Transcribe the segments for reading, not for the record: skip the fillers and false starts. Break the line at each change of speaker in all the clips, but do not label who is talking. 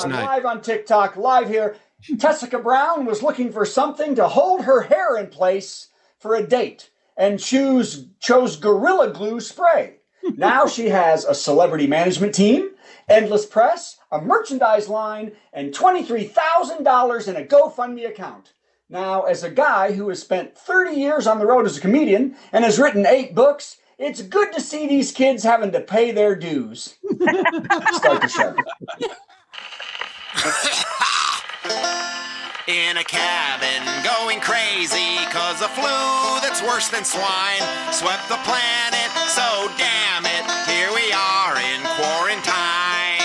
tonight.
Live on TikTok, live here. Tessica Brown was looking for something to hold her hair in place for a date and chose Gorilla Glue spray. Now she has a celebrity management team, endless press, a merchandise line, and $23,000 in a GoFundMe account. Now, as a guy who has spent 30 years on the road as a comedian and has written 8 books, it's good to see these kids having to pay their dues. Start the show.
In a cabin, going crazy, 'cause a flu that's worse than swine swept the planet, so damn it, here we are in quarantine.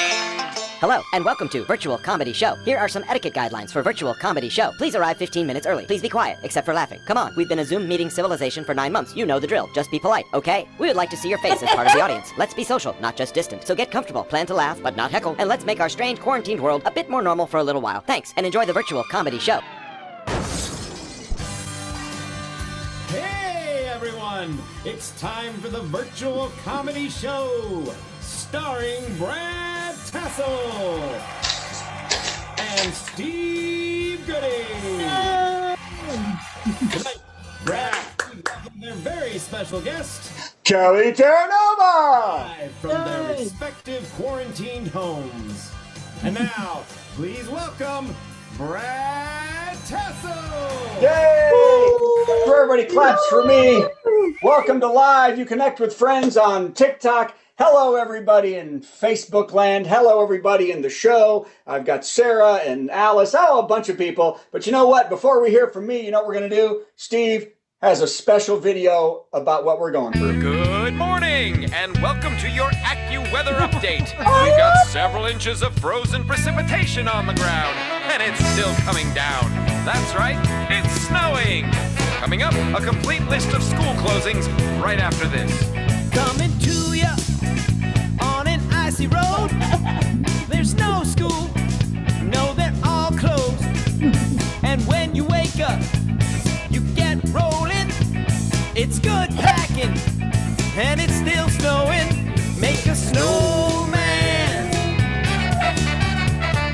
Hello, and welcome to Virtual Comedy Show. Here are some etiquette guidelines for Virtual Comedy Show. Please arrive 15 minutes early. Please be quiet, except for laughing. Come on, we've been a Zoom meeting civilization for 9 months. You know the drill. Just be polite, okay? We would like to see your face as part of the audience. Let's be social, not just distant. So get comfortable, plan to laugh, but not heckle, and let's make our strange quarantined world a bit more normal for a little while. Thanks, and enjoy the Virtual Comedy Show.
Hey everyone, it's time for the Virtual Comedy Show, starring Brad Tassel and Steve Goodie. Tonight, Brad and their very special guest,
Kelly Terranova!
live from their respective quarantined homes. And now, please welcome Brad Tassel!
Yay! For everybody claps for me. Welcome to Live. You connect with friends on TikTok. Hello, everybody in Facebook land. Hello, everybody in the show. I've got Sarah and Alice. Oh, a bunch of people. But you know what? Before we hear from me, you know what we're going to do? Steve has a special video about what we're going through.
Good morning, and welcome to your AccuWeather update. We've got several inches of frozen precipitation on the ground, and it's still coming down. That's right, it's snowing. Coming up, a complete list of school closings right after this.
Coming to ya on an icy road. There's no school, no, they're all closed. And when you wake up, you get rolling. It's good packing, and it's still snowing. Make a snowman.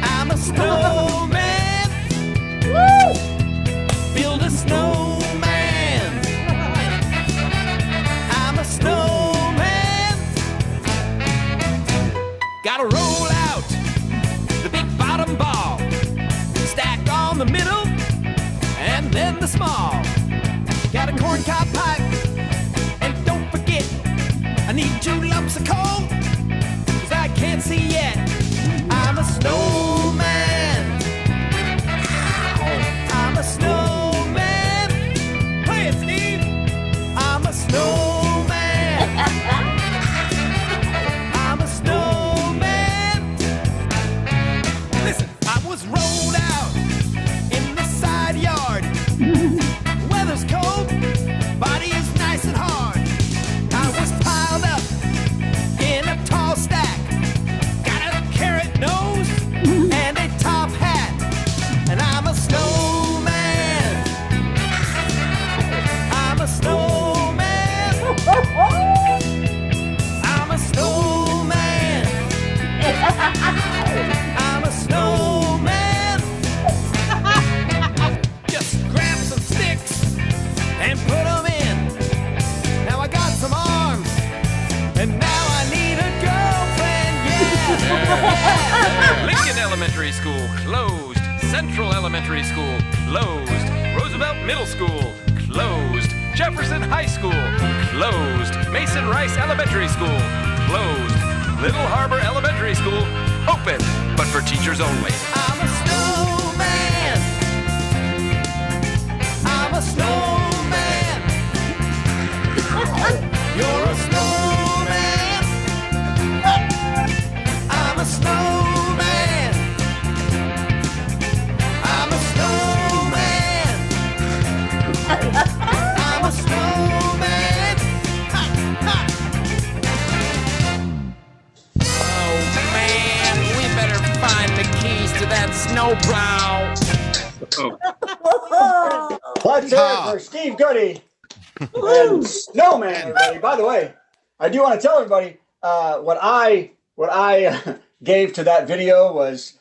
I'm a snowman. Woo! Build a snowman. I'm a snowman. Gotta roll out the big bottom ball, stack on the middle, and then the small. Got a corncob pipe, and don't forget, I need 2 lumps of coal, 'cause I can't see yet. I'm a snowman. I'm a snowman. Play it, Steve. I'm a snowman. I'm a snowman. Listen, I was rolled out in the side yard. Weather's cold, body is nice and hard. I was piled up in a tall stack. Got a carrot nose and a top hat. And I'm a snowman. I'm a snowman. I'm a snowman. I'm a snowman. Just grab some sticks and put them in. Now I got some arms, and now I need a girlfriend, yeah.
Lincoln Elementary School closed. Central Elementary School closed. Roosevelt Middle School closed. Jefferson High School closed. Mason Rice Elementary School closed. Little Harbor Elementary School open, but for teachers only.
I'm a snowman. I'm a snowman. You're a snowman. I'm a snowman. I'm a snowman. I'm a snowman. Ha, ha. Oh man, we better find the keys to that snowplow.
Let's hear it for Steve Goodie and Snowman, everybody. By the way, I do want to tell everybody what I gave to that video was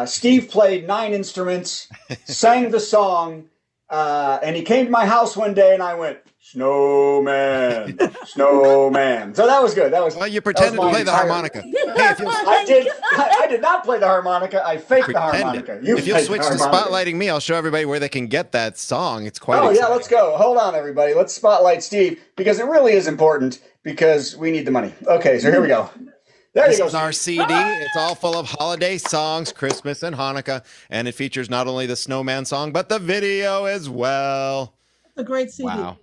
Steve played 9 instruments, sang the song, and he came to my house one day, and I went, Snowman, Snowman. So that was good.
Well, you pretended to play the harmonica. Hey, if you'll,
I did not play the harmonica. I faked the harmonica.
If you'll switch to spotlighting me, I'll show everybody where they can get that song. It's quite exciting.
Yeah, let's go. Hold on, everybody. Let's spotlight Steve, because it really is important, because we need the money. Okay, so here we go. There you go.
This is our CD. It's all full of holiday songs, Christmas and Hanukkah, and it features not only the Snowman song, but the video as well.
A great CD.
Wow.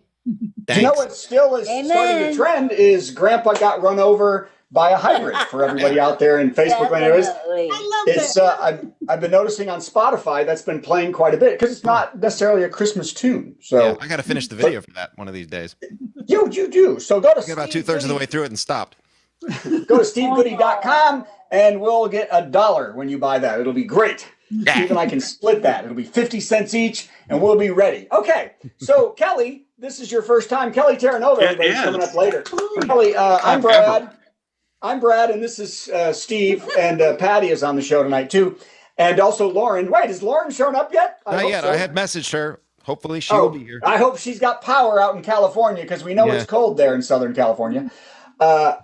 Do you know what still is starting to trend is Grandpa got run over by a hybrid for everybody out there in Facebook land.
I love it.
I've been noticing on Spotify that's been playing quite a bit because it's not necessarily a Christmas tune. So
yeah, I got to finish the video for that one of these days.
You do. So go to
I got about 2/3 of the way through it and stopped.
Go to stevegoodie.com and we'll get $1 when you buy that. It'll be great. Even I can split that. It'll be 50 cents each and we'll be ready. Okay. So Kelly, this is your first time. Kelly Terranova, everybody's coming up later. Kelly, I'm Brad. I'm Brad, and this is Steve, and Patti is on the show tonight, too. And also Lauren. Wait, has Lauren shown up yet?
Not yet. So. I had messaged her. Hopefully she will be here.
I hope she's got power out in California, because we know it's cold there in Southern California.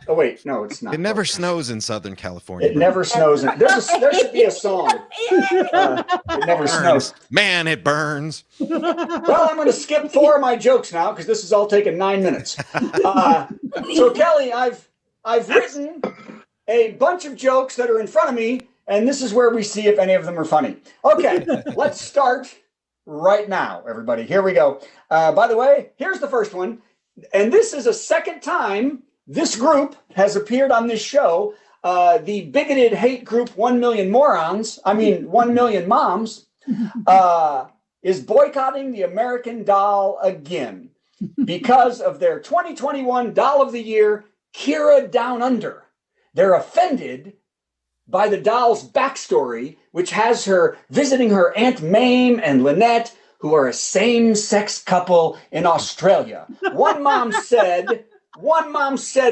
Wait, no, it's not.
It never snows in Southern California.
It never snows. There should be a song. It never snows.
Man, it burns.
Well, I'm going to skip 4 of my jokes now because this has all taken 9 minutes. So, Kelly, I've written a bunch of jokes that are in front of me, and this is where we see if any of them are funny. Okay, let's start right now, everybody. Here we go. By the way, here's the first one. And this is a second time this group has appeared on this show. The bigoted hate group 1 Million Morons, 1 Million Moms, is boycotting the American Doll again because of their 2021 Doll of the Year, Kira Down Under. They're offended by the doll's backstory, which has her visiting her Aunt Mame and Lynette, who are a same-sex couple in Australia. One mom said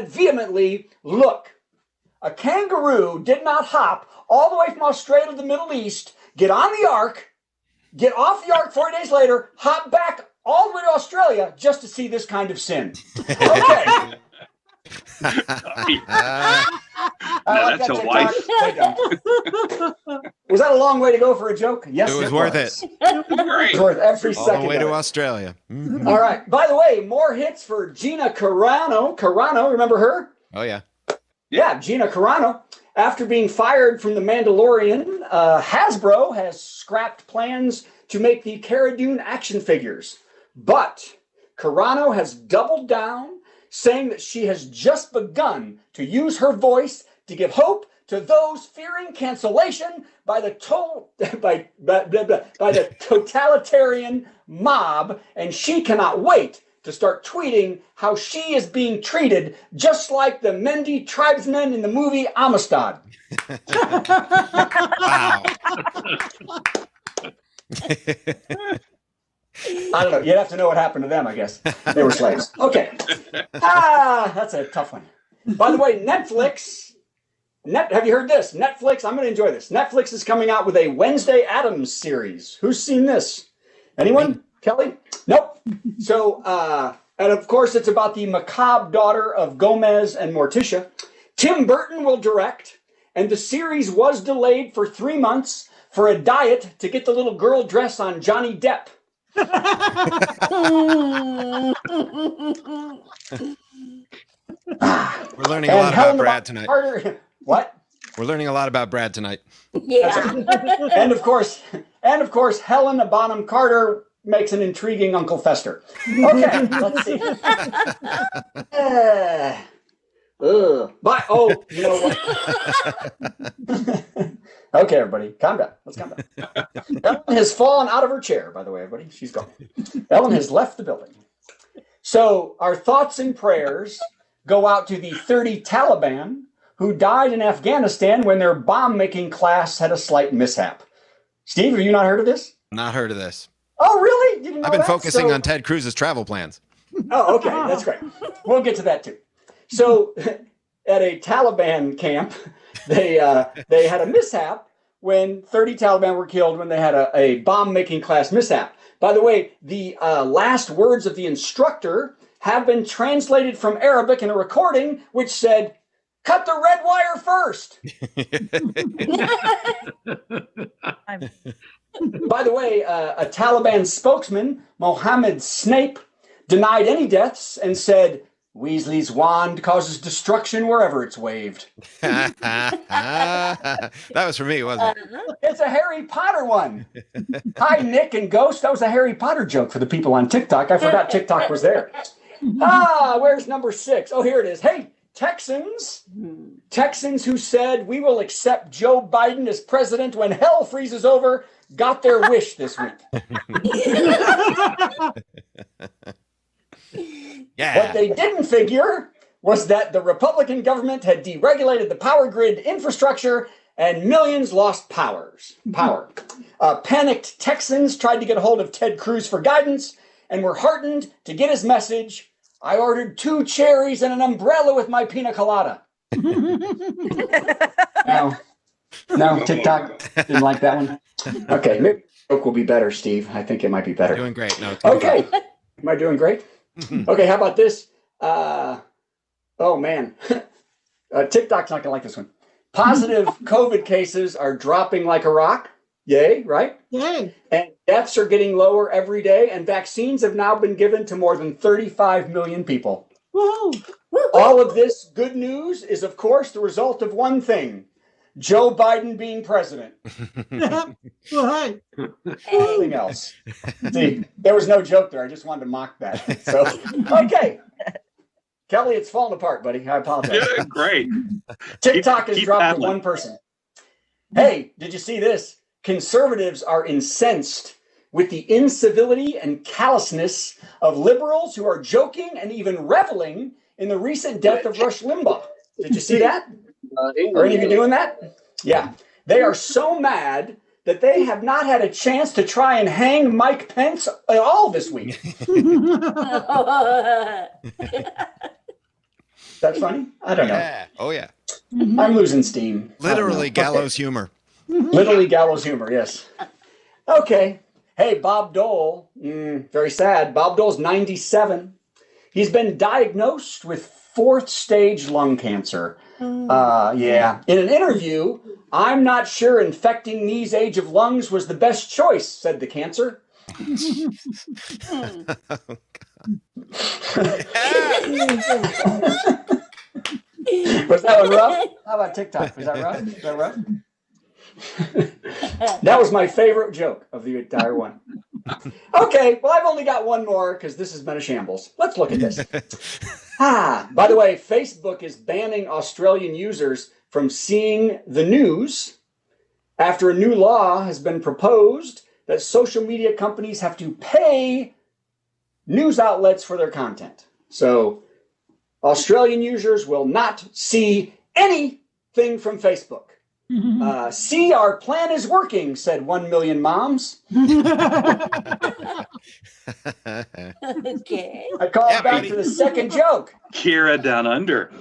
vehemently, look, a kangaroo did not hop all the way from Australia to the Middle East, get on the ark, get off the ark 4 days later, hop back all the way to Australia just to see this kind of sin. Okay.
That's a wife.
Was that a long way to go for a joke? Yes,
it was worth it.
It was worth every second.
All the way to Australia. Mm-hmm.
All right. By the way, more hits for Gina Carano. Carano, remember her?
Oh, yeah.
Yeah, Gina Carano. After being fired from The Mandalorian, Hasbro has scrapped plans to make the Cara Dune action figures. But Carano has doubled down, saying that she has just begun to use her voice to give hope to those fearing cancellation by the totalitarian mob, and she cannot wait to start tweeting how she is being treated just like the Mendi tribesmen in the movie Amistad.
Wow.
I don't know. You'd have to know what happened to them, I guess. They were slaves. Okay. That's a tough one. By the way, Netflix, have you heard this? Netflix, I'm going to enjoy this. Netflix is coming out with a Wednesday Addams series. Who's seen this? Anyone? Kelly? Nope. So, and of course, it's about the macabre daughter of Gomez and Morticia. Tim Burton will direct, and the series was delayed for 3 months for a diet to get the little girl dress on Johnny Depp.
We're learning a lot about Brad tonight.
What?
We're learning a lot about Brad tonight.
Yeah.
And of course, Helena Bonham Carter makes an intriguing Uncle Fester. Okay, let's see. But you know what? Okay, everybody, calm down. Let's calm down. Ellen has fallen out of her chair, by the way, everybody. She's gone. Ellen has left the building. So our thoughts and prayers go out to the 30 Taliban who died in Afghanistan when their bomb-making class had a slight mishap. Steve, have you not heard of this?
Not heard of this.
Oh, really? You didn't know
I've been
that?
focusing on Ted Cruz's travel plans.
Oh, okay. That's great. We'll get to that, too. So at a Taliban camp, they had a mishap when 30 Taliban were killed when they had a bomb-making class mishap. By the way, the last words of the instructor have been translated from Arabic in a recording, which said, "Cut the red wire first." By the way, a Taliban spokesman, Mohammed Snape, denied any deaths and said, "Weasley's wand causes destruction wherever it's waved."
That was for me, wasn't it?
It's a Harry Potter one. Hi, Nick and Ghost. That was a Harry Potter joke for the people on TikTok. I forgot TikTok was there. Where's number 6? Oh, here it is. Hey, Texans who said we will accept Joe Biden as president when hell freezes over, got their wish this week.
Yeah.
What they didn't figure was that the Republican government had deregulated the power grid infrastructure and millions lost power. Panicked Texans tried to get a hold of Ted Cruz for guidance and were heartened to get his message. I ordered 2 cherries and an umbrella with my pina colada. No, TikTok didn't like that one. Okay, maybe the joke will be better, Steve. I think it might be better.
Doing great. No.
Okay. Am I doing great? Okay, how about this? Oh, man. TikTok's not going to like this one. Positive COVID cases are dropping like a rock. Yay, right?
Yay.
And deaths are getting lower every day, and vaccines have now been given to more than 35 million people.
Woo.
All of this good news is, of course, the result of one thing: Joe Biden being president.
Right.
Nothing else. See, there was no joke there. I just wanted to mock that. So, okay. Kelly, it's falling apart, buddy. I apologize.
Yeah, great.
TikTok has
keep
dropped to
paddling.
1 person. Hey, did you see this? Conservatives are incensed with the incivility and callousness of liberals who are joking and even reveling in the recent death of Rush Limbaugh. Did you see that? Are any of you doing that? Yeah. They are so mad that they have not had a chance to try and hang Mike Pence at all this week. That's funny? I don't know.
Yeah. Oh, yeah.
I'm losing steam.
Literally
I don't know.
gallows humor.
Literally gallows humor, yes. Okay. Hey, Bob Dole. Very sad. Bob Dole's 97. He's been diagnosed with 4th stage lung cancer. Yeah. In an interview, "I'm not sure infecting these age of lungs was the best choice," said the cancer. Was that one rough? How about TikTok? Was that rough? Was that rough? That was my favorite joke of the entire one. Okay, well, I've only got one more because this has been a shambles. Let's look at this. By the way, Facebook is banning Australian users from seeing the news after a new law has been proposed that social media companies have to pay news outlets for their content. So Australian users will not see anything from Facebook. See, our plan is working, said 1 million moms.
Okay.
I call back to the second joke.
Kira down under.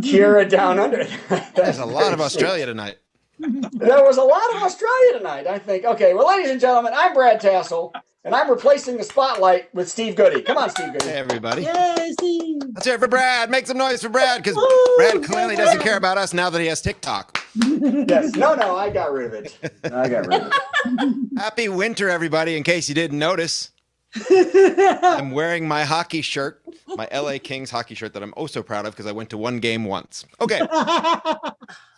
Kira down under.
There's a lot of Australia tonight.
There was a lot of Australia tonight, I think. Okay, well, ladies and gentlemen, I'm Brad Tassel, and I'm replacing the spotlight with Steve Goodie. Come on, Steve Goodie.
Hey, everybody.
Yay, Steve.
Let's hear it for Brad. Make some noise for Brad, because Brad clearly doesn't care about us now that he has TikTok.
Yes, no, I got rid of it.
Happy winter, everybody, in case you didn't notice. I'm wearing my hockey shirt, my LA Kings hockey shirt that I'm oh so proud of because I went to 1 game once. Okay.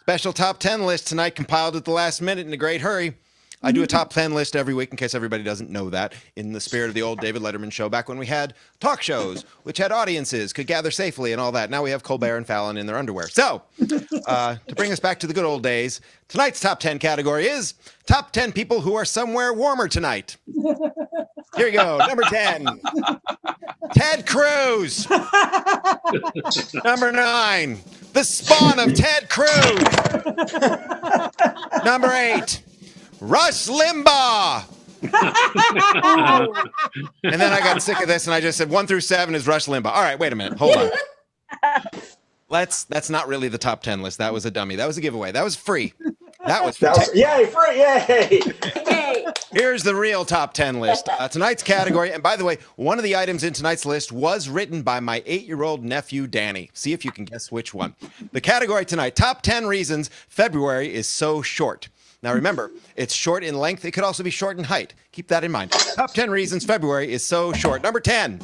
Special top 10 list tonight, compiled at the last minute in a great hurry. I do a top 10 list every week in case everybody doesn't know that, in the spirit of the old David Letterman show back when we had talk shows, which had audiences, could gather safely and all that. Now we have Colbert and Fallon in their underwear. So, to bring us back to the good old days, tonight's top 10 category is top 10 people who are somewhere warmer tonight. Here you go. Number 10, Ted Cruz. Number 9, the spawn of Ted Cruz. Number 8, Rush Limbaugh. And then I got sick of this and I just said 1 through 7 is Rush Limbaugh. All right, wait a minute. Hold on. That's not really the top 10 list. That was a dummy. That was a giveaway. That was free. That was
yay, free, yay.
Yay.
Here's the real top 10 list. Tonight's category, and by the way, one of the items in tonight's list was written by my 8-year-old nephew, Danny. See if you can guess which one. The category tonight, top 10 reasons February is so short. Now remember, it's short in length. It could also be short in height. Keep that in mind. Top 10 reasons February is so short. Number 10,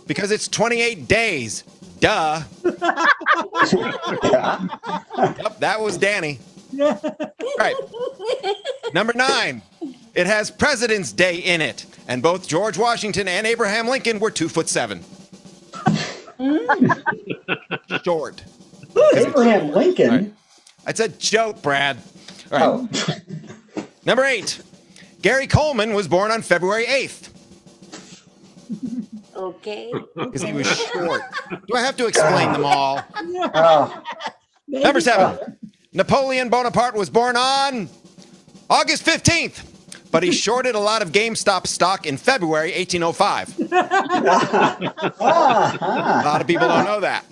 because it's 28 days. Duh. Yep, that was Danny. All right. Number 9, it has President's Day in it. And both George Washington and Abraham Lincoln were 2'7". Short.
Abraham Lincoln?
Right. It's a joke, Brad. All right.
Oh.
Number 8, Gary Coleman was born on February 8th.
Okay.
Because he was short. Do I have to explain them all?
Oh.
Number 7, Napoleon Bonaparte was born on August 15th, but he shorted a lot of GameStop stock in February 1805. A lot of people don't know that.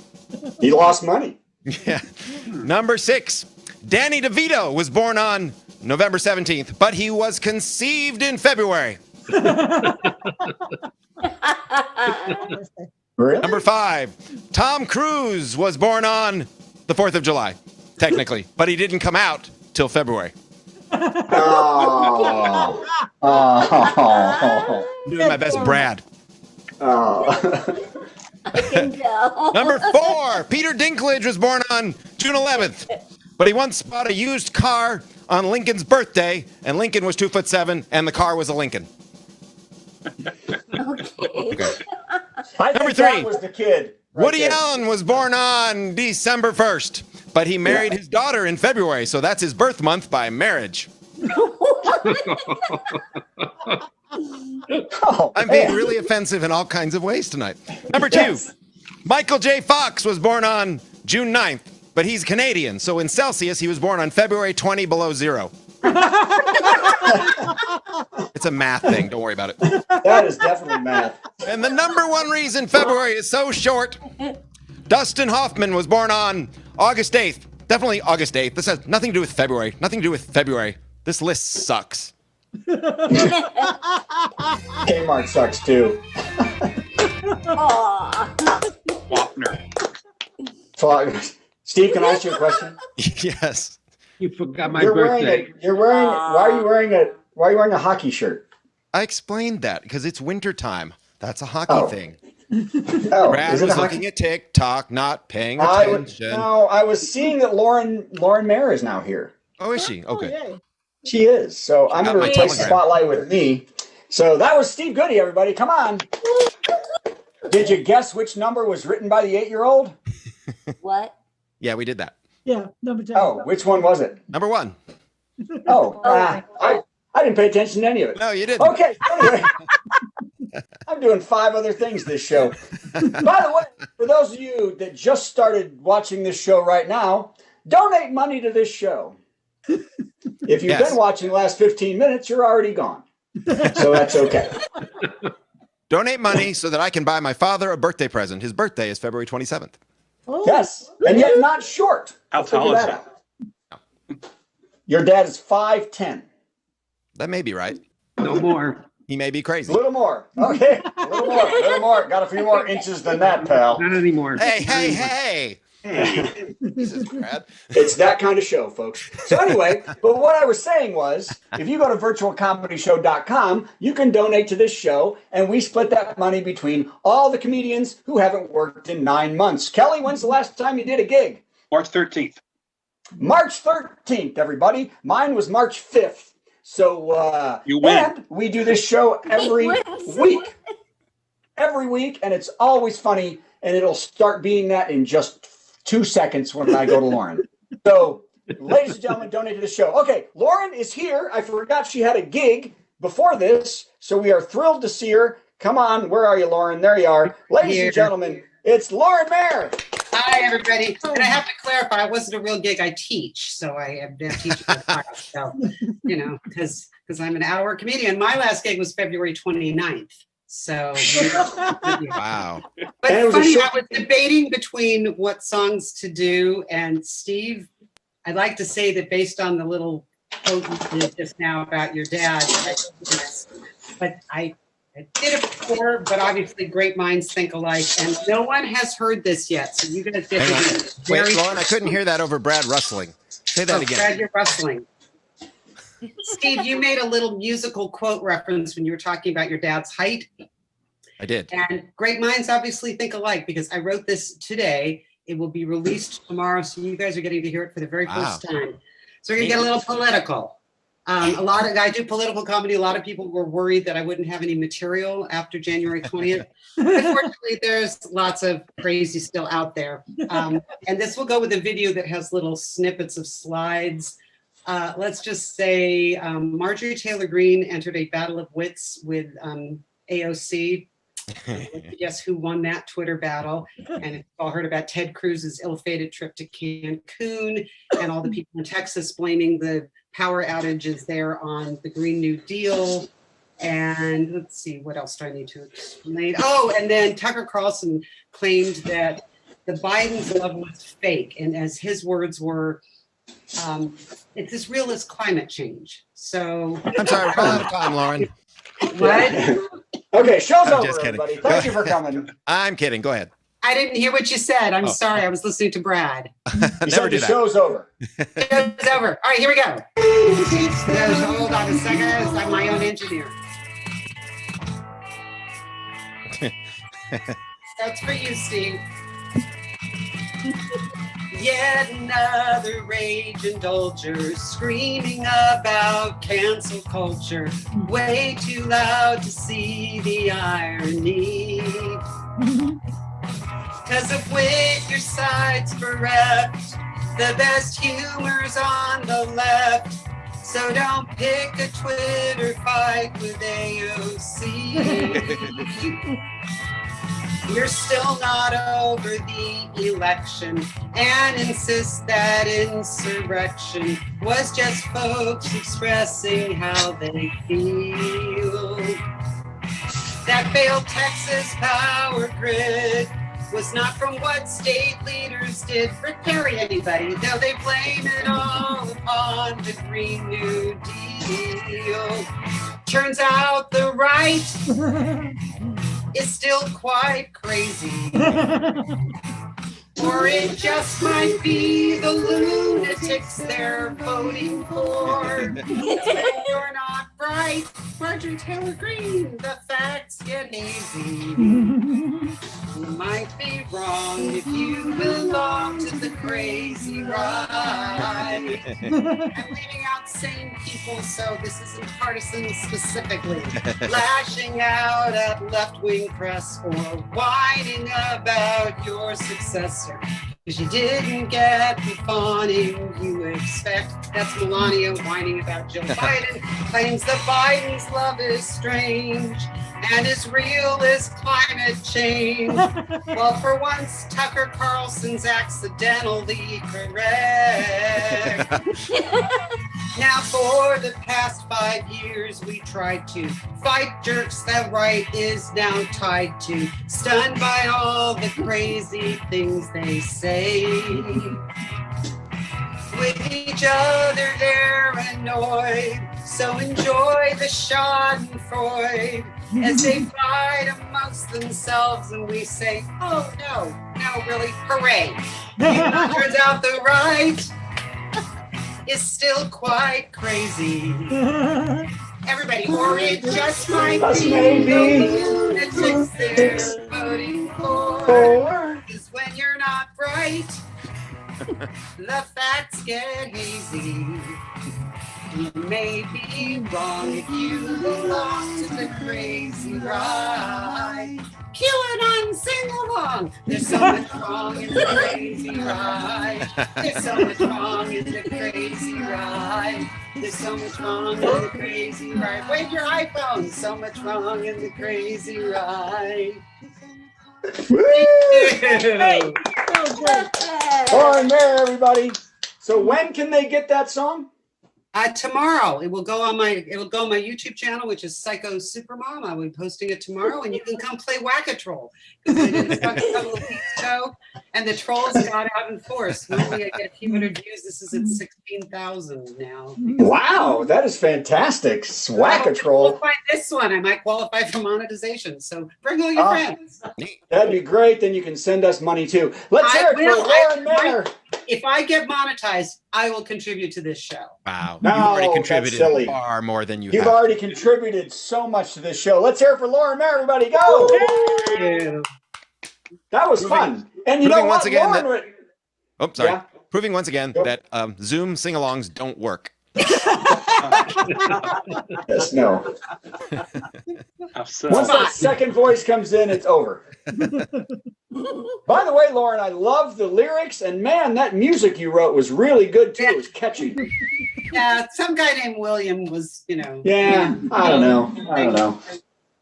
He lost money.
Yeah. Number 6, Danny DeVito was born on November 17th, but he was conceived in February.
Really?
Number 5, Tom Cruise was born on the 4th of July, technically, but he didn't come out till February.
Oh. Oh.
Doing my best, Brad.
Oh.
I can tell.
Number 4, Peter Dinklage was born on June 11th, but he once bought a used car on Lincoln's birthday, and Lincoln was 2'7", and the car was a Lincoln.
Okay.
I
Number
think that
3,
was the kid. right
Woody
there.
Allen was born on December 1st, but he married his daughter in February, so that's his birth month by marriage.
Oh,
I'm being really offensive in all kinds of ways tonight. Number 2,
Yes.
Michael J. Fox was born on June 9th, but he's Canadian, so in Celsius, he was born on February 20 below zero. It's a math thing. Don't worry about it.
That is definitely math.
And the number 1 reason February is so short, Dustin Hoffman was born on August 8th. Definitely August 8th. This has nothing to do with February. Nothing to do with February. This list sucks.
Kmart sucks too. Steve, can I ask you a question?
Yes.
You forgot my
Why
birthday.
are you wearing a hockey shirt?
I explained that because it's wintertime. That's a hockey thing.
Oh,
Brad
is it
was
a hockey?
looking at TikTok, not paying
I
attention.
was seeing that Lauren Mayer is now here.
Oh, is she? Okay.
Yay.
She is. So I'm
Got
going to
my
replace the
telegram.
spotlight with me. So that was Steve Goodie, everybody. Come on. Did you guess which number was written by the 8-year-old?
What?
Yeah, we did that.
Yeah, number 10.
Oh, which one was it?
Number 1.
Oh, I didn't pay attention to any of it.
No, you didn't.
Okay, anyway. I'm doing 5 other things this show. By the way, for those of you that just started watching this show right now, donate money to this show. If you've
Yes.
been watching the last 15 minutes, you're already gone. So that's okay.
Donate money so that I can buy my father a birthday present. His birthday is February 27th.
Oh,
Yes, and yet not short.
How
Figure
tall is
that
he?
out. Your dad is 5'10".
That may be right.
No more.
He may be
A
crazy.
little more. Okay, a little more. Got a few more inches than that, pal.
Not anymore.
Hey. Jesus, Brad.
It's that kind of show, folks. So anyway, but what I was saying was, if you go to virtualcomedyshow.com, you can donate to this show, and we split that money between all the comedians who haven't worked in 9 months. Kelly, when's the last time you did a gig?
March 13th.
March 13th, everybody. Mine was March 5th. So,
You win.
and we do this show every week. Every week, and it's always funny, and it'll start being that in just 2 seconds when I go to Lauren. So, ladies and gentlemen, donate to the show. Okay, Lauren is here. I forgot she had a gig before this, so we are thrilled to see her. Come on, where are you, Lauren? There you are. Ladies and gentlemen, it's Lauren Mayer.
Hi, everybody. And I have to clarify, it wasn't a real gig. I teach, so I am teaching a class. So, because I'm an hour comedian. My last gig was February 29th. So,
Wow.
but
And it was a
funny,
short-
I was debating between what songs to do, and Steve I'd like to say that based on the little quote you did just now about your dad, but I did it before, but obviously great minds think alike, and no one has heard this yet, so you guys get to be
Wait, Lauren, I couldn't hear that over Brad rustling. Say that again.
Brad, you're rustling. Steve, you made a little musical quote reference when you were talking about your dad's height.
I did.
And great minds obviously think alike, because I wrote this today. It will be released tomorrow, so you guys are getting to hear it for the very first time. So we're gonna get a little political. I do political comedy. A lot of people were worried that I wouldn't have any material after January 20th. Unfortunately, there's lots of crazy still out there. And this will go with a video that has little snippets of slides. Let's just say Marjorie Taylor Greene entered a battle of wits with AOC. Guess who won that Twitter battle? And you've all heard about Ted Cruz's ill-fated trip to Cancun and all the people in Texas blaming the power outages there on the Green New Deal. And let's see, what else do I need to explain? Oh, and then Tucker Carlson claimed that the Biden's love was fake. And as his words were, it's as real as climate change. So
I'm sorry, we're out of time, Lauren.
What?
Okay, show's over,
just kidding.
everybody. Thank you for coming.
I'm kidding. Go ahead.
I didn't hear what you said. I'm sorry. I was listening to Brad.
Never do
The
that.
show's over.
It's over. All right, here we go. Hold on a second. I'm my own engineer. That's for you, Steve. Yet another rage indulger screaming about cancel culture. Way too loud to see the irony. Cause of wit, your side's bereft. The best humor's on the left. So don't pick a Twitter fight with AOC. You're still not over the election and insist that insurrection was just folks expressing how they feel. That failed Texas power grid was not from what state leaders did for carry anybody, though they blame it all upon the Green New Deal. Turns out the right is still quite crazy. Or it just might be the lunatics they're voting for. You're not right, Marjorie Taylor Greene, the facts get hazy. You might be wrong if you belong to the crazy right. I'm leaving out sane people, so this isn't partisan specifically. Lashing out at left-wing press or whining about your successor. Because you didn't get the fawning you expect. That's Melania whining about Joe Biden. Claims that Biden's love is strange and as real as climate change. Well, for once, Tucker Carlson's accidentally correct. Now, for the past 5 years, we tried to fight jerks that right is now tied to, stunned by all the crazy things they say. With each other, they're annoyed, so enjoy the schadenfreude as they fight amongst themselves, and we say, oh no, really, hooray. Turns out the right is still quite crazy. Everybody, or it just might be the lunatics they're voting for. Because when you're not right, the facts get hazy. You may be wrong if you belong to the crazy right. QAnon, sing along. There's so much wrong in the crazy right. There's so much wrong in the crazy right. There's so much wrong in the crazy right. Wave your iPhone. So much wrong in the crazy right.
Hey, so good.
Lauren, there, everybody. So when can they get that song?
Tomorrow it will go on my YouTube channel, which is Psycho Supermom. I will be posting it tomorrow, and you can come play Whack-A-Troll because I did a couple of weeks ago, and the trolls got out in force. Normally I get a few hundred views. This is at 16,000 now.
Wow, that is fantastic. Whack-A-Troll.
Qualify this one. I might qualify for monetization. So bring all your friends.
That'd be great. Then you can send us money too. Let's hear it for Lauren Manor.
If I get monetized, I will contribute to this show.
Wow.
No,
You've already
that's
contributed
silly.
far more than
You've already contributed so much to this show. Let's hear it for Lauren Manor, everybody. Go! That was fun. And you know what?
Once again
Lauren,
oh, sorry.
Yeah.
Proving once again that Zoom sing-alongs don't work.
Yes, no. Once that second voice comes in, it's over. By the way, Lauren, I love the lyrics, and man, that music you wrote was really good too. It was catchy.
Yeah, some guy named William was,
Yeah, I don't know.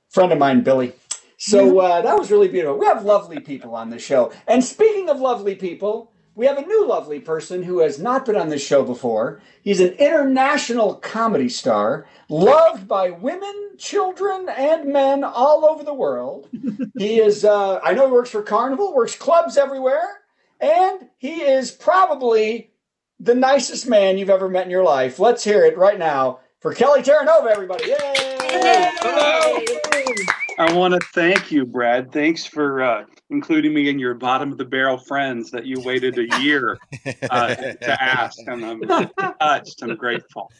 Friend of mine, Billy. So that was really beautiful. We have lovely people on the show. And speaking of lovely people, we have a new lovely person who has not been on this show before. He's an international comedy star, loved by women, children, and men all over the world. He is, I know he works for Carnival, works clubs everywhere, and he is probably the nicest man you've ever met in your life. Let's hear it right now for Kelly Terranova, everybody. Yay!
Hello. I want to thank you, Brad. Thanks for including me in your bottom of the barrel friends that you waited a year to ask. And I'm touched. I'm grateful.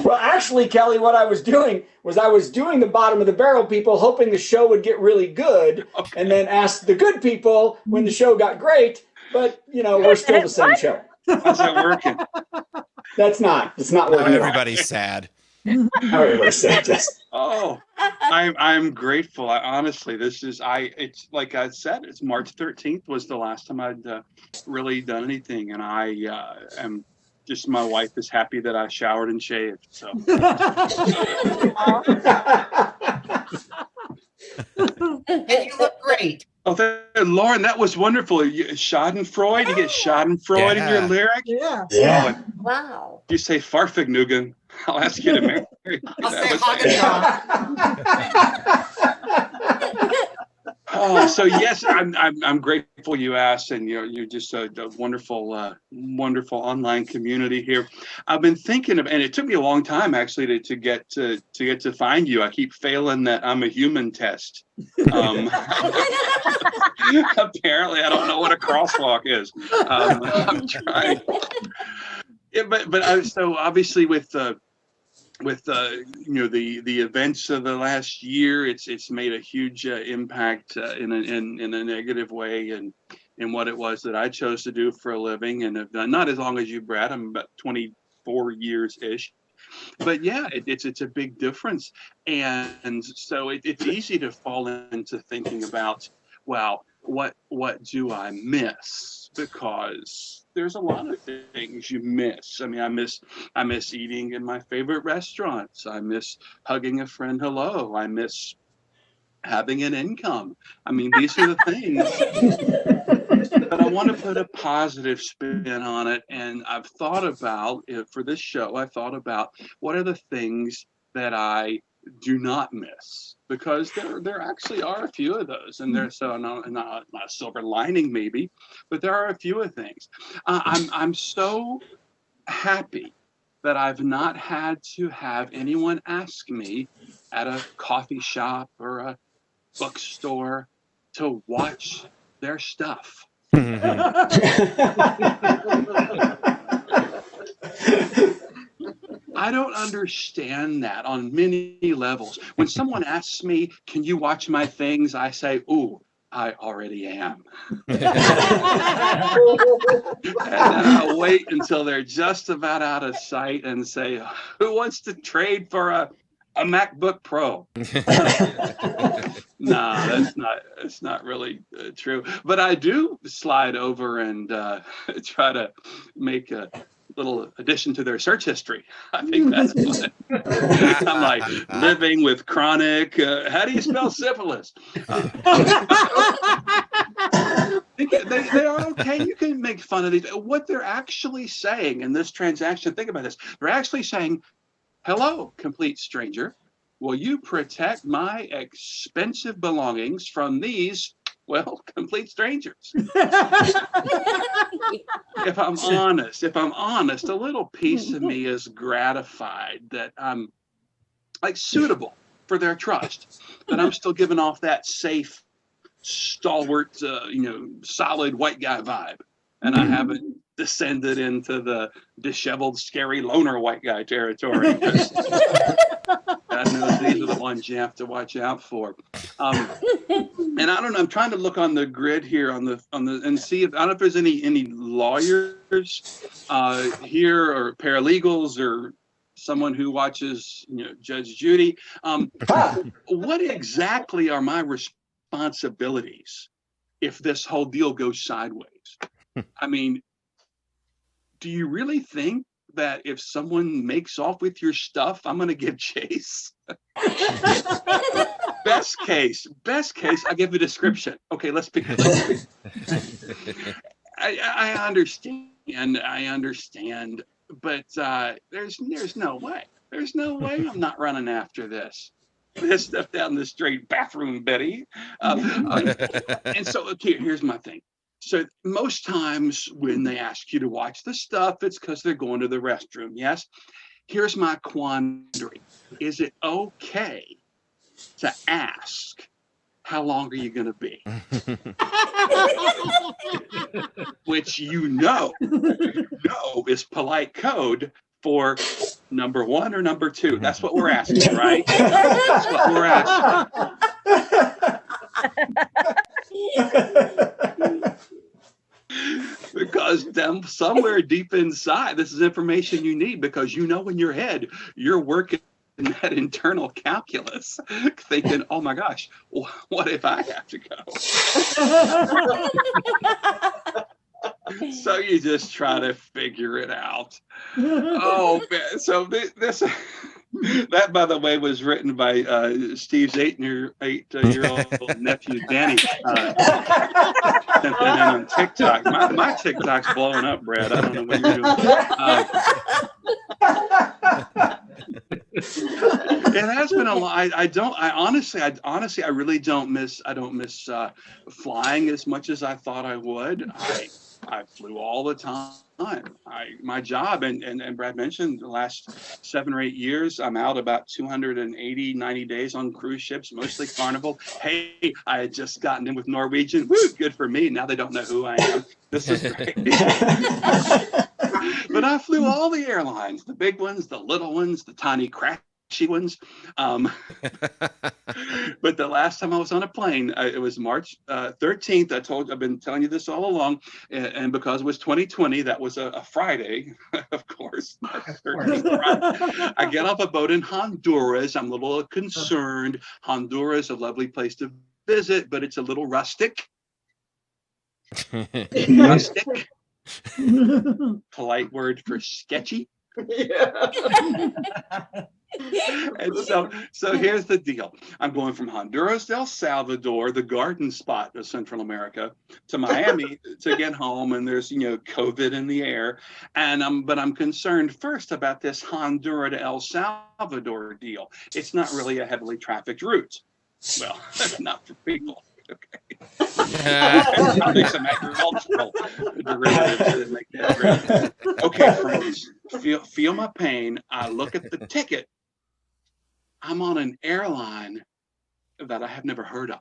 Well, actually, Kelly, what I was doing was the bottom of the barrel people, hoping the show would get really good, and then ask the good people when the show got great. But we're still the same show.
How's that working?
It's not working.
Everybody's sad.
Everybody's sad.
Oh, I'm grateful. Honestly, it's like I said, it's March 13th was the last time I'd really done anything, and I am just, my wife is happy that I showered and shaved. So.
And you look great.
Oh, Lauren, that was wonderful. Schadenfreude, you get Schadenfreude in your lyric?
Yeah.
Wow.
You say Farfignugan, I'll ask you to marry.
I'll say Haagen-Dazs.
Oh, so yes, I'm grateful you asked, and you're just a wonderful wonderful online community here. I've been thinking of, and it took me a long time actually to get to find you. I keep failing that I'm a human test. Apparently, I don't know what a crosswalk is. I'm trying. Yeah, but so obviously with the events of the last year, it's made a huge impact in a negative way, and in what it was that I chose to do for a living, and have done not as long as you, Brad. I'm about 24 years ish, but yeah, it's a big difference, and so it's easy to fall into thinking about, well, what do I miss? Because there's a lot of things you miss. I mean, I miss eating in my favorite restaurants. I miss hugging a friend hello. I miss having an income. I mean, these are the things. But I want to put a positive spin on it. And I've thought about, for this show, I thought about what are the things that I do not miss, because there actually are a few of those, and there's not a silver lining maybe, but there are a few of things. I'm so happy that I've not had to have anyone ask me at a coffee shop or a bookstore to watch their stuff. I don't understand that on many levels. When someone asks me, can you watch my things? I say, ooh, I already am. And then I'll wait until they're just about out of sight and say, who wants to trade for a MacBook Pro? No, that's not really true. But I do slide over and try to make a little addition to their search history. I think that's what I'm like, living with chronic, how do you spell syphilis? they are okay. You can make fun of these. What they're actually saying in this transaction, think about this. They're actually saying, hello, complete stranger. Will you protect my expensive belongings from these, well, complete strangers? If I'm honest, a little piece of me is gratified that I'm like suitable for their trust, that I'm still giving off that safe, stalwart, solid white guy vibe, and I haven't descended into the disheveled, scary loner white guy territory. God knows these are the ones you have to watch out for. And I don't know. I'm trying to look on the grid here and see if I don't know if there's any lawyers here or paralegals or someone who watches Judge Judy. What exactly are my responsibilities if this whole deal goes sideways? I mean, do you really think that if someone makes off with your stuff, I'm going to give chase? Best case, I give a description. Okay, let's pick it. I understand, but there's no way. There's no way I'm not running after this stuff down the street, bathroom Betty. And so, okay, here's my thing. So most times when they ask you to watch the stuff, it's because they're going to the restroom. Yes. Here's my quandary. Is it okay to ask, how long are you going to be? Which is polite code for number one or number two. That's what we're asking, right? That's what we're asking. Because somewhere deep inside, this is information you need, because in your head, you're working that internal calculus, thinking, oh my gosh, what if I have to go? So you just try to figure it out. Oh, man. So this that, by the way, was written by Steve's 8-year-old nephew, Danny. Sent that in on TikTok. My TikTok's blowing up, Brad. I don't know what you're doing. It has been a lot. I really don't miss flying as much as I thought I would. I flew all the time. My job, and Brad mentioned, the last 7 or 8 years, I'm out about 90 days on cruise ships, mostly Carnival. Hey, I had just gotten in with Norwegian. Woo, good for me. Now they don't know who I am. This is great. But I flew all the airlines, the big ones, the little ones, the tiny crashy ones. But the last time I was on a plane, it was March 13th. I've been telling you this all along, and because it was 2020, that was a Friday, of course. March 13th. I get off a boat in Honduras. I'm a little concerned. Honduras, a lovely place to visit, but it's a little rustic. Rustic. Polite word for sketchy. And so here's the deal. I'm going from Honduras, El Salvador, the garden spot of Central America, to Miami to get home, and there's COVID in the air, but I'm concerned first about this Honduras to El Salvador deal. It's not really a heavily trafficked route. Well, not for people. Okay. Make some agricultural derivatives that make that great. Okay, friends, feel my pain. I look at the ticket. I'm on an airline that I have never heard of.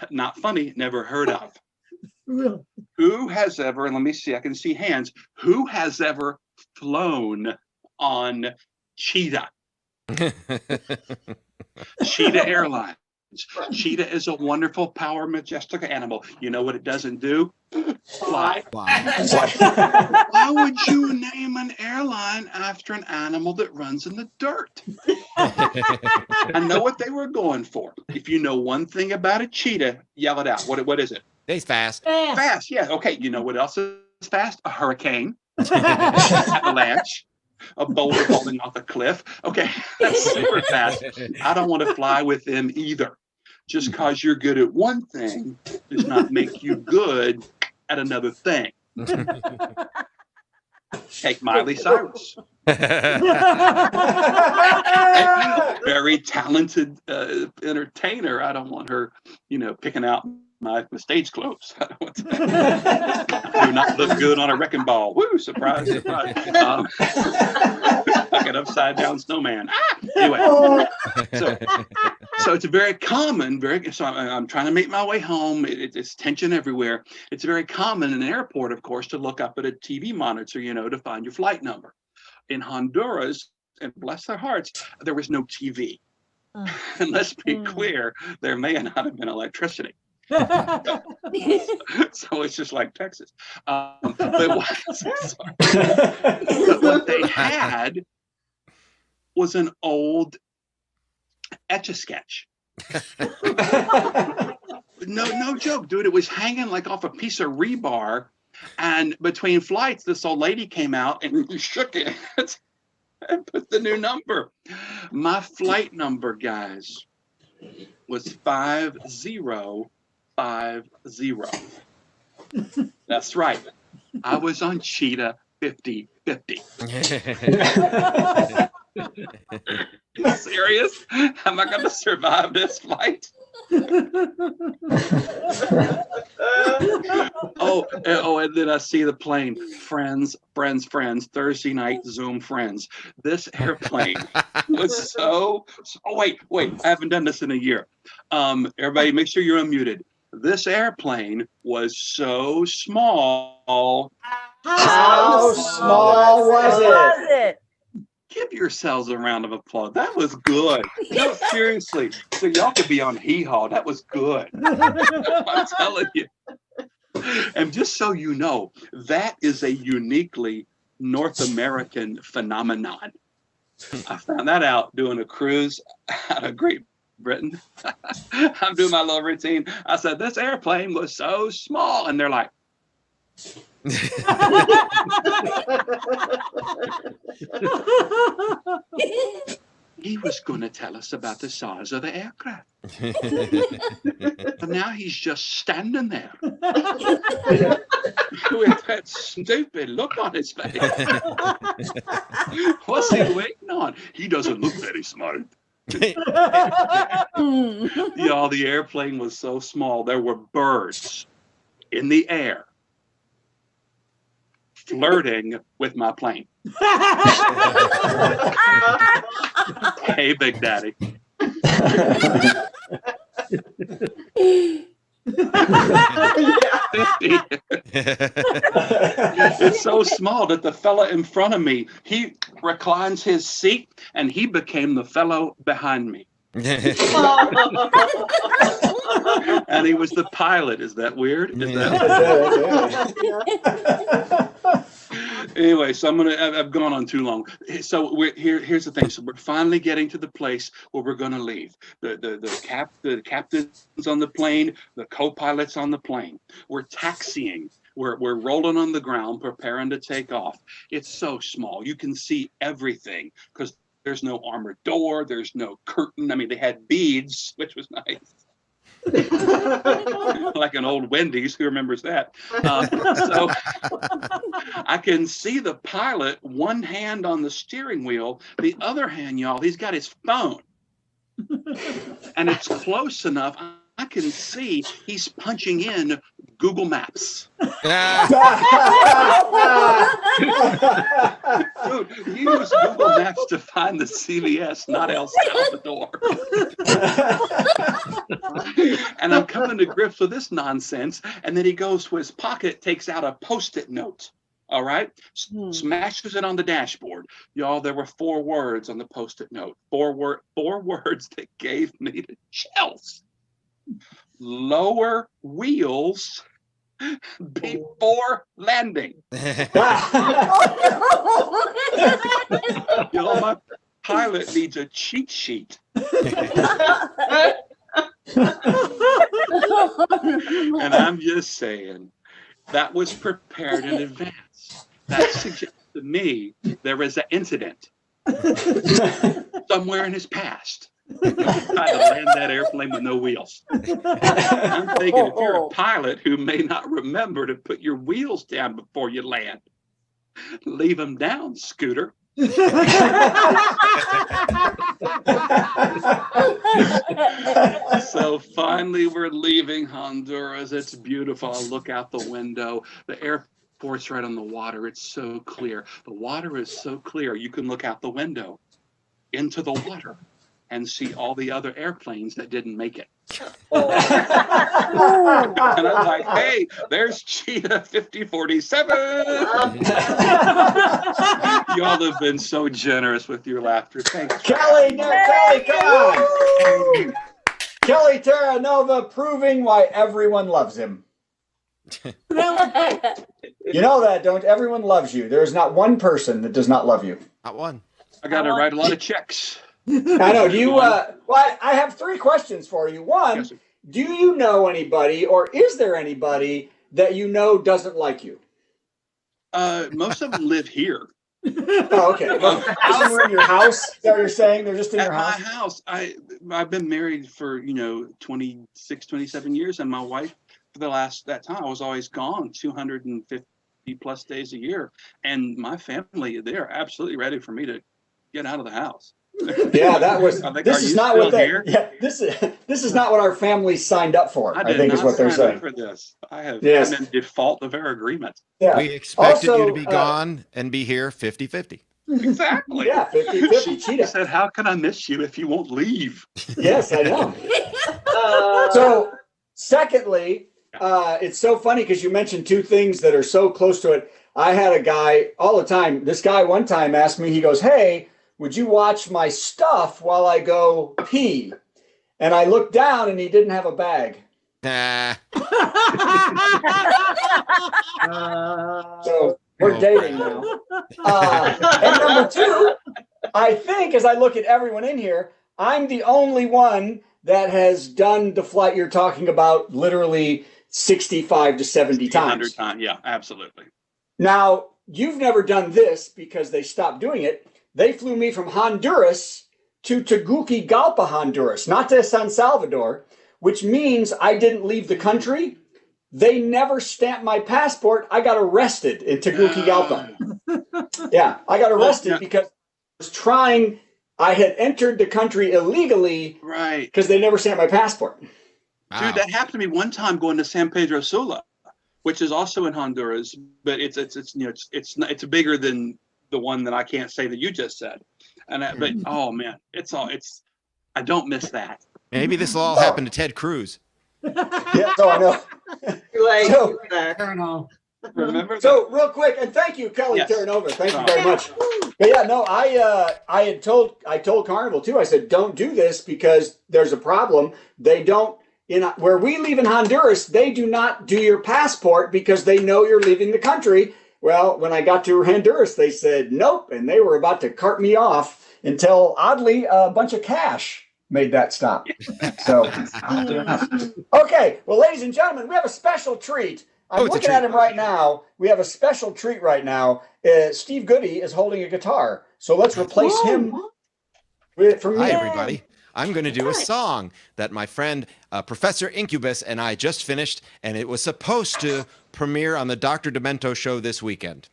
Not funny, never heard of. Who has ever, and let me see, I can see hands. Who has ever flown on Cheetah? Cheetah Airlines. Cheetah is a wonderful, power, majestic animal. You know what it doesn't do? Fly. Why would you name an airline after an animal that runs in the dirt? I know what they were going for. If you know one thing about a cheetah, yell it out. What is it?
It's fast.
Fast, yeah. Okay, you know what else is fast? A hurricane. Avalanche. A boulder falling off a cliff. Okay, that's super fast. I don't want to fly with them either. Just because you're good at one thing does not make you good at another thing. Take Miley Cyrus. Very talented entertainer. I don't want her, picking out my stage clothes. I don't want to do not look good on a wrecking ball. Woo! Surprise, surprise. Like an upside down snowman. Anyway, so it's very common. So I'm trying to make my way home. It's tension everywhere. It's very common in an airport, of course, to look up at a TV monitor, to find your flight number. In Honduras, and bless their hearts, there was no TV. And let's be clear, there may not have been electricity. So it's just like Texas. But what they had was an old Etch-a-Sketch. No joke, dude. It was hanging like off a piece of rebar. And between flights, this old lady came out and shook it and put the new number. My flight number, guys, was 5050. That's right. I was on Cheetah 5050. You serious? Am I going to survive this flight? And then I see the plane. Friends. Thursday night Zoom friends. This airplane was so. Oh wait! I haven't done this in a year. Everybody, make sure you're unmuted. This airplane was so small.
How small was it?
Give yourselves a round of applause. That was good. No, seriously. So y'all could be on Hee Haw. That was good. I'm telling you. And just so you know, that is a uniquely North American phenomenon. I found that out doing a cruise out of Great Britain. I'm doing my little routine. I said, this airplane was so small. And they're like, he was going to tell us about the size of the aircraft. But now he's just standing there with that stupid look on his face. What's he waiting on? He doesn't look very smart. Y'all, the airplane was so small. There were birds in the air flirting with my plane. Hey, Big Daddy. It's so small that the fella in front of me, he reclines his seat and he became the fellow behind me. And he was the pilot. Is that weird? Is that Anyway, so I've gone on too long. So here's the thing. So we're finally getting to the place where we're going to leave. The captain's on the plane, the co-pilot's on the plane. We're taxiing. We're rolling on the ground, preparing to take off. It's so small. You can see everything because there's no armored door. There's no curtain. I mean, they had beads, which was nice. Like an old Wendy's, who remembers that? So I can see the pilot, one hand on the steering wheel, the other hand, y'all, he's got his phone. And it's close enough, I can see he's punching in Google Maps. Dude, use Google Maps to find the CVS, not El Salvador. And I'm coming to grips with this nonsense. And then he goes to his pocket, takes out a Post-it note. All right. Smashes it on the dashboard. Y'all, there were 4 words on the Post-it note. 4 words that gave me the chills. Lower wheels before landing. Y'all, my pilot needs a cheat sheet. And I'm just saying, that was prepared in advance. That suggests to me there is an incident somewhere in his past Trying to land that airplane with no wheels. I'm thinking if you're a pilot who may not remember to put your wheels down before you land, leave them down, Scooter. So finally, we're leaving Honduras. It's beautiful. I look out the window. The airport's right on the water. It's so clear. The water is so clear. You can look out the window into the water and see all the other airplanes that didn't make it. And I'm like, hey, there's Cheetah 5047. Y'all have been so generous with your laughter. Thanks.
Kelly, come on. Kelly Terranova proving why everyone loves him. You know that, don't everyone loves you. There is not one person that does not love you.
Not one.
I got to write a lot of checks.
I know. Do you? Well, I have 3 questions for you. One,
Yes, sir.
do you know anybody, or is there anybody that you know doesn't like you?
Most of them live here.
Oh, okay. Just in your house? Is that what you're saying? They're just in
At
your house?
my house. I've been married for 26, 27 years, and my wife for that time I was always gone 250 plus days a year, and my family, they're absolutely ready for me to get out of the house.
Yeah, that was. This is not what they.
Here?
Yeah, this is not what our family signed up for. I think is what they're saying.
For this, I'm
Yes.
in default of our agreement.
Yeah.
We expected
Also,
you to be gone and be here 50-50.
Exactly.
Yeah, 50-50
She
Cheetah.
said, "How can I miss you if you won't leave?"
Yes, I know. So, secondly, it's so funny because you mentioned 2 things that are so close to it. I had a guy all the time. This guy one time asked me, he goes, "Hey, would you watch my stuff while I go pee?" And I looked down and he didn't have a bag.
Nah.
So we're dating now. And number 2, I think as I look at everyone in here, I'm the only one that has done the flight you're talking about literally 65 to 70 times.
100 times. Yeah, absolutely.
Now, you've never done this because they stopped doing it. They flew me from Honduras to Tegucigalpa, Honduras, not to San Salvador, which means I didn't leave the country. They never stamped my passport. I got arrested in Tegucigalpa. Yeah, I got arrested because I was trying. I had entered the country illegally,
right?
Because they never stamped my passport.
Wow.
Dude, that happened to me one time going to San Pedro Sula, which is also in Honduras, but it's bigger than the one that I can't say that you just said. But oh man, I don't miss that.
Maybe this will all happen to Ted Cruz.
Yeah, so I know.
Colonel.
Remember?
So real quick, and thank you, Kelly Terranova. Thank you very much. But yeah, no, I told Carnival too. I said, don't do this because there's a problem. They don't, where we leave in Honduras, they do not do your passport because they know you're leaving the country. Well, when I got to Honduras, they said nope, and they were about to cart me off until oddly a bunch of cash made that stop. So okay, well, ladies and gentlemen, we have a special treat. I'm looking at him right now. We have a special treat right now. Steve Goodie is holding a guitar. So let's replace him from me.
Hi, everybody. I'm going to do a song that my friend Professor Incubus and I just finished, and it was supposed to premiere on the Dr. Demento show this weekend.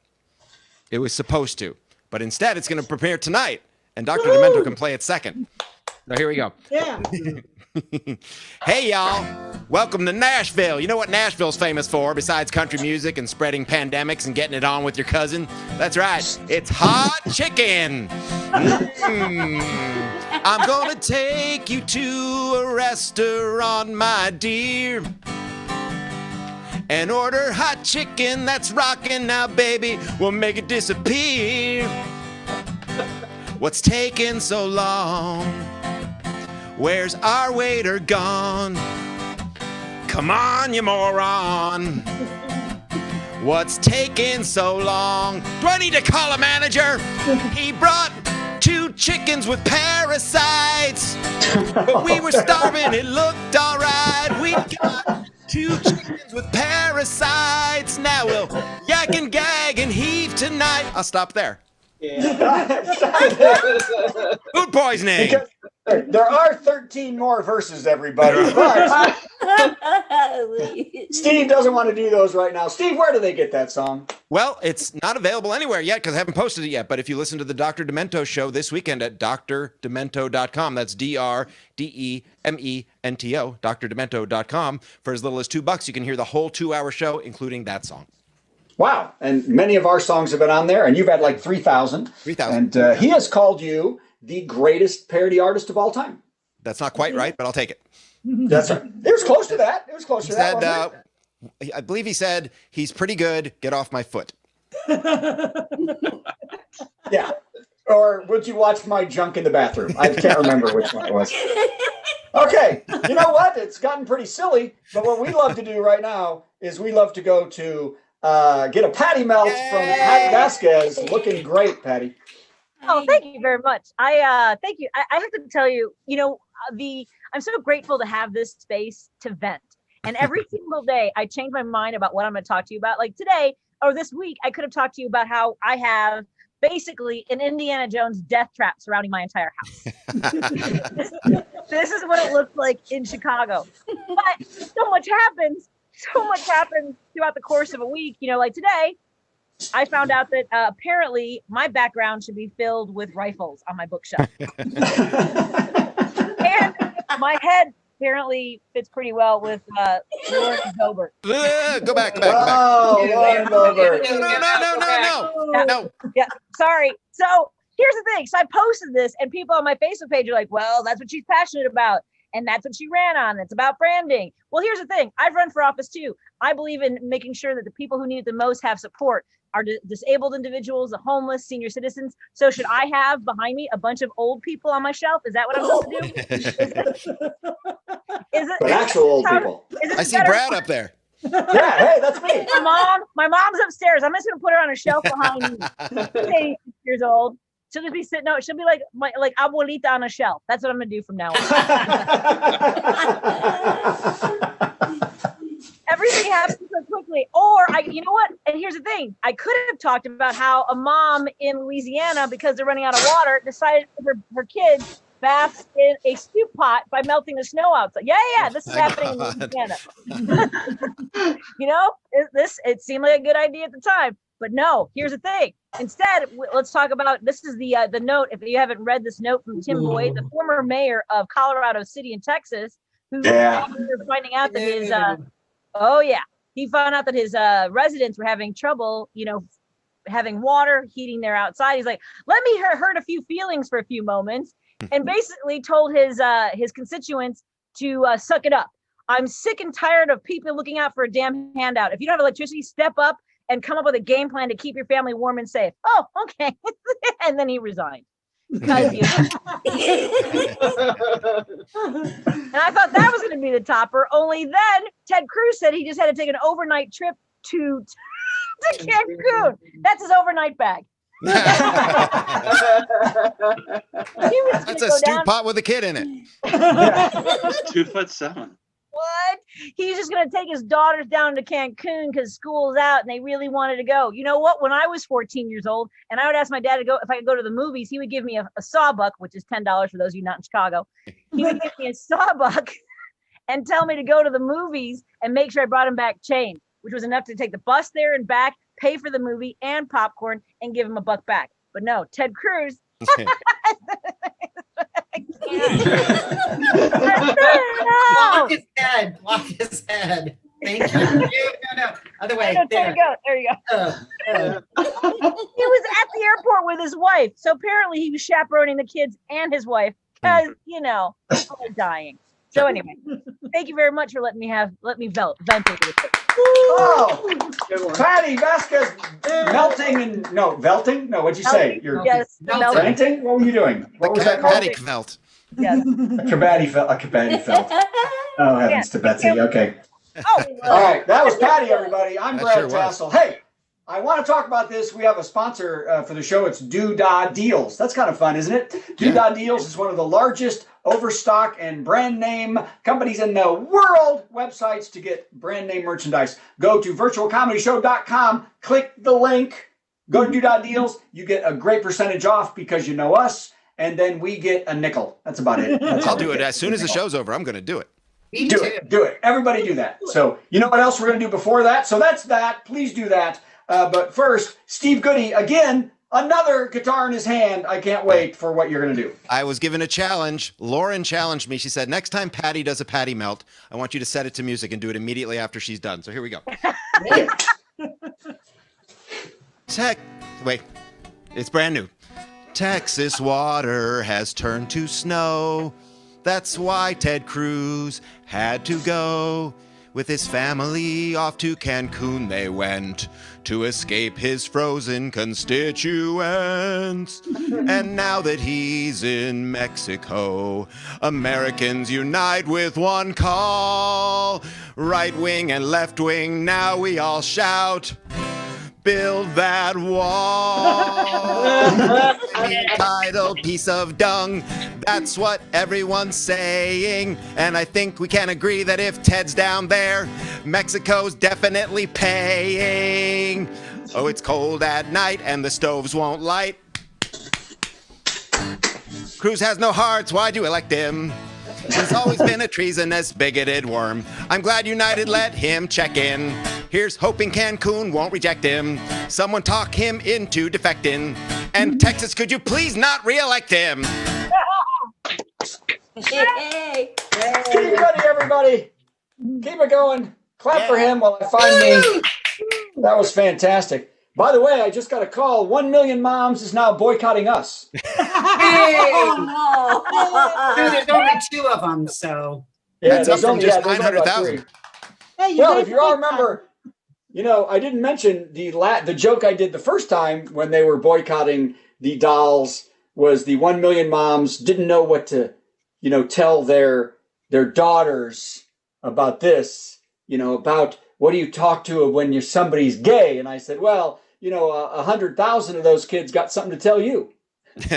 It was supposed to, but instead it's going to premiere tonight, and Dr. Demento can play it second. So here we go.
Yeah.
Hey, y'all. Welcome to Nashville. You know what Nashville's famous for besides country music and spreading pandemics and getting it on with your cousin? That's right. It's hot chicken. I'm going to take you to a restaurant, my dear, and order hot chicken that's rocking now, baby. We'll make it disappear. What's taking so long? Where's our waiter gone? Come on, you moron. What's taking so long? Do I need to call a manager? He brought 2 chickens with parasites. But we were starving, it looked all right. We got 2 chickens with parasites. Now we'll yak and gag and heave tonight. I'll stop there.
Yeah.
Food poisoning.
There are 13 more verses, everybody. But Steve doesn't want to do those right now. Steve, where do they get that song?
Well, it's not available anywhere yet because I haven't posted it yet. But if you listen to the Dr. Demento show this weekend at drdemento.com, that's DRDEMENTO, drdemento.com, for as little as $2, you can hear the whole 2-hour show, including that song.
Wow. And many of our songs have been on there, and you've had like 3,000.
3,000.
And he has called you the greatest parody artist of all time.
That's not quite right, but I'll take it.
That's right. It was close to that. It was close to that.
Said, I believe he said, he's pretty good. Get off my foot.
Yeah. Or would you watch my junk in the bathroom? I can't remember which one it was. Okay. You know what? It's gotten pretty silly. But what we love to do right now is we love to go to get a Patti Melt from Patti Vasquez. Looking great, Patti.
Oh, thank you very much. Thank you. I have to tell you, I'm so grateful to have this space to vent. And every single day I change my mind about what I'm going to talk to you about. Like today or this week, I could have talked to you about how I have basically an Indiana Jones death trap surrounding my entire house. This is what it looks like in Chicago. But so much happens throughout the course of a week. Like today, I found out that apparently my background should be filled with rifles on my bookshelf. And my head apparently fits pretty well with Lauren Gobert.
Go back.
Oh, Lauren Gobert.
No.
Yeah, sorry. So here's the thing. So I posted this and people on my Facebook page are like, well, that's what she's passionate about. And that's what she ran on. It's about branding. Well, here's the thing. I've run for office too. I believe in making sure that the people who need it the most have support. Are disabled individuals, the homeless, senior citizens. So should I have behind me a bunch of old people on my shelf? Is that what I'm supposed to do? Is it
actual old people?
I see Brad up there.
Yeah, hey, that's me.
My mom's upstairs. I'm just gonna put her on a shelf behind me. She's 86 years old. She'll just be sitting. No, she'll be like abuelita on a shelf. That's what I'm gonna do from now on. Everything happens so quickly. Or you know what? And here's the thing. I could have talked about how a mom in Louisiana, because they're running out of water, decided her kids bath in a stew pot by melting the snow outside. Yeah. This is happening in Louisiana. It seemed like a good idea at the time. But no, here's the thing. Instead, let's talk about, this is the note. If you haven't read this note from Tim Boyd, the former mayor of Colorado City in Texas, who's finding out that his he found out that his residents were having trouble, having water, heating their outside. He's like, let me hurt a few feelings for a few moments, and basically told his constituents to suck it up. I'm sick and tired of people looking out for a damn handout. If you don't have electricity, step up and come up with a game plan to keep your family warm and safe. Oh, okay. And then he resigned. And I thought that was going to be the topper. Only then Ted Cruz said he just had to take an overnight trip to Cancun. That's his overnight bag.
That's a stew pot with a kid in it.
2'7".
What? He's just going to take his daughters down to Cancun because school's out and they really wanted to go. You know what? When I was 14 years old and I would ask my dad to go, if I could go to the movies, he would give me a sawbuck, which is $10 for those of you not in Chicago. He would give me a sawbuck and tell me to go to the movies and make sure I brought him back change, which was enough to take the bus there and back, pay for the movie and popcorn and give him $1 back. But no, Ted Cruz.
Block his head. Thank you. No. Other way.
There you go. He was at the airport with his wife. So apparently he was chaperoning the kids and his wife because, people are dying. So anyway, thank you very much for letting me vent over this.
Oh, Patti Vasquez velting. No, what'd you say?
Yes,
venting? What were you doing? What was that called?
Patti Melt.
Yes.
A cabatti felt. Oh, heavens to Betsy. Okay.
Oh,
all right. That was Patti, everybody. I'm Brad Tassel. Hey, I want to talk about this. We have a sponsor for the show. It's Doodah Deals. That's kind of fun, isn't it? Doodah Deals is one of the largest overstock and brand name companies in the world. Websites to get brand name merchandise. Go to virtualcomedyshow.com. Click the link. Go to Doodah Deals. You get a great percentage off because you know us. and then we get a nickel. That's about it. That's
I'll
all
do
we
it
get.
as soon as the show's over. I'm going to do it.
Me
Do
too.
it. Do it. Everybody do that. So you know what else we're going to do before that? So that's that. Please do that. But first, Steve Goodie, again, another guitar in his hand. I can't wait for what you're going to do.
I was given a challenge. Lauren challenged me. She said, next time Patti does a Patti Melt, I want you to set it to music and do it immediately after she's done. So here we go. Wait, it's brand new. Texas water has turned to snow. That's why Ted Cruz had to go. With his family off to Cancun they went to escape his frozen constituents. And now that he's in Mexico, Americans unite with one call. Right wing and left wing, now we all shout, build that wall. Entitled piece of dung. That's what everyone's saying. And I think we can agree that if Ted's down there, Mexico's definitely paying. Oh, it's cold at night and the stoves won't light. Cruz has no hearts, why'd you elect him? He's always been a treasonous, bigoted worm. I'm glad United let him check in. Here's hoping Cancun won't reject him. Someone talk him into defecting. And Texas, could you please not re-elect him?
Hey.
Steve Goodie, everybody. Keep it going. Clap for him while I find me. That was fantastic. By the way, I just got a call. 1 million moms is now boycotting us.
Oh, no. There's only 2 of them, so.
Yeah,
That's up
there's
from
only,
just
there's only about
900,000.
3. Well, if you all remember, you know, I didn't mention the joke I did the first time when they were boycotting the dolls was the 1 million moms didn't know what to, you know, tell their daughters about this, you know, about what do you talk to when somebody's gay? And I said, well, you know, 100,000 of those kids got something to tell you.
Buddy.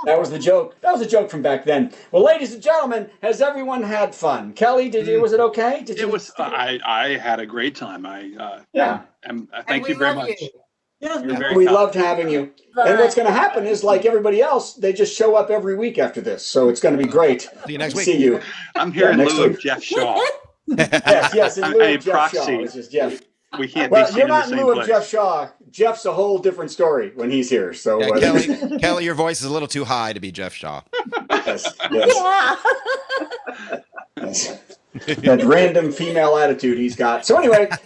That was the joke. That was a joke from back then. Well, ladies and gentlemen, has everyone had fun? Kelly, was it okay?
It was. I had a great time. Thank you very much.
Yeah, we loved having you. And what's going to happen is, like everybody else, they just show up every week after this. So it's going to be great.
See you next week.
See you.
I'm here in lieu of Jeff Shaw.
Yes, in lieu
a
of Jeff
proxy.
Shaw. This is Jeff.
We can't
Well,
be seen
you're
in the
not in
same
lieu of
place.
Jeff Shaw. Jeff's a whole different story when he's here. So
Yeah, Kelly, your voice is a little too high to be Jeff Shaw.
yes.
Yeah.
Yes. That random female attitude he's got. So anyway,
I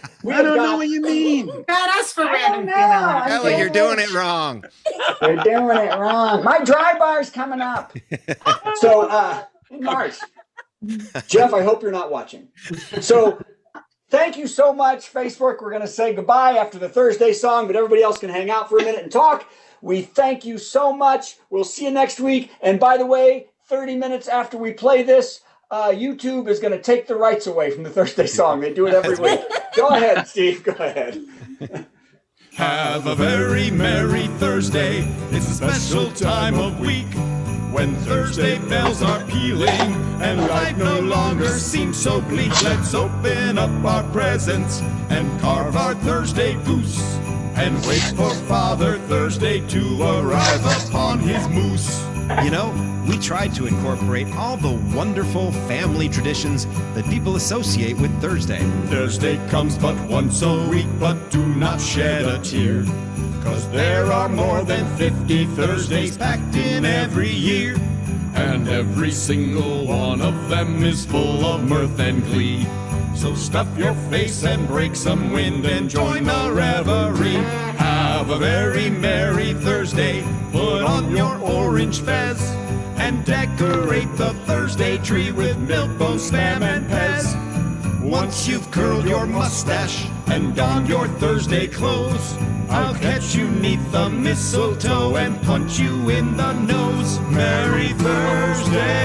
don't know what you mean.
Not us for random female.
Kelly, you're doing it wrong.
You're doing it wrong. My dry bar's coming up. So in March. Jeff, I hope you're not watching. So thank you so much, Facebook. We're going to say goodbye after the Thursday song, but everybody else can hang out for a minute and talk. We thank you so much. We'll see you next week. And by the way, 30 minutes after we play this, YouTube is going to take the rights away from the Thursday song. They do it every week. Go ahead, Steve. Go ahead.
Have a very merry Thursday. It's a special time of week when Thursday bells are pealing and life no longer seems so bleak. Let's open up our presents and carve our Thursday goose and wait for Father Thursday to arrive upon his moose.
You know, we tried to incorporate all the wonderful family traditions that people associate with Thursday.
Thursday comes but once a week, but do not shed a tear, 'cause there are more than 50 Thursdays packed in every year, and every single one of them is full of mirth and glee. So stuff your face and break some wind and join the reverie. Have a very merry Thursday. Put on your orange fez and decorate the Thursday tree with milk, bone, spam, and pez. Once you've curled your mustache and donned your Thursday clothes, I'll catch you 'neath the mistletoe and punch you in the nose. Merry Thursday.